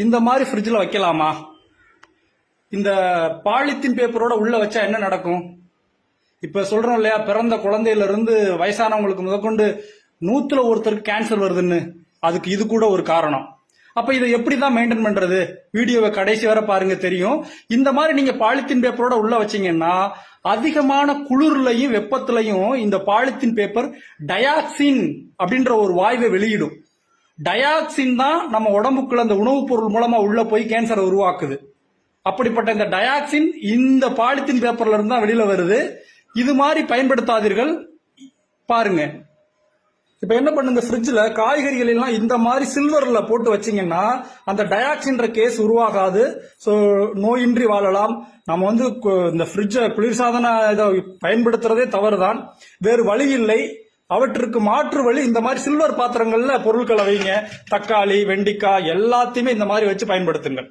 இந்த மாதிரி ஃப்ரிட்ஜில் வைக்கலாமா? இந்த பாலித்தீன் பேப்பரோட உள்ள வச்சா என்ன நடக்கும்? இப்ப சொல்றோம் இல்லையா, பிறந்த குழந்தையில இருந்து வயசானவங்களுக்கு முதற்கொண்டு 100ல ஒருத்தருக்கு கேன்சர் வருதுன்னு. அதுக்கு இது கூட ஒரு காரணம். அப்ப இதை எப்படிதான் மெயின்டைன் பண்றது? வீடியோவை கடைசி வரை பாருங்க, தெரியும். இந்த மாதிரி நீங்க பாலித்தீன் பேப்பரோட உள்ள வச்சீங்கன்னா அதிகமான குளிர்லையும் வெப்பத்திலையும் இந்த பாலித்தீன் பேப்பர் டயாக்சின் அப்படின்ற ஒரு வாயுவை வெளியிடும். டயாக்சின் தான் நம்ம உடம்புக்குள்ள அந்த உணவுப் பொருள் மூலமா உள்ள போய் கேன்சரை உருவாக்குது. அப்படிப்பட்ட இந்த டயாக்சின் இந்த பாலித்தீன் பேப்பர்ல இருந்து தான் வெளியில வருது. இது மாதிரி பயன்படுத்தாதீர்கள். பாருங்க, இப்ப என்ன பண்ணுங்க, ஃப்ரிட்ஜ்ல காய்கறிகள் எல்லாம் இந்த மாதிரி சில்வர்ல போட்டு வச்சீங்கன்னா அந்த டயாக்சின்ற கேஸ் உருவாகாது. ஸோ நோயின்றி வாழலாம். நம்ம இந்த ஃப்ரிட்ஜை குளிர்சாதன இதை பயன்படுத்துறதே தவறுதான். வேறு வழி இல்லை. அவற்றுக்கு மாற்று வழி இந்த மாதிரி சில்வர் பாத்திரங்கள்ல பொருட்களை வைங்க. தக்காளி, வெண்டிக்காய் எல்லாத்தையுமே இந்த மாதிரி வச்சு பயன்படுத்துங்கள்.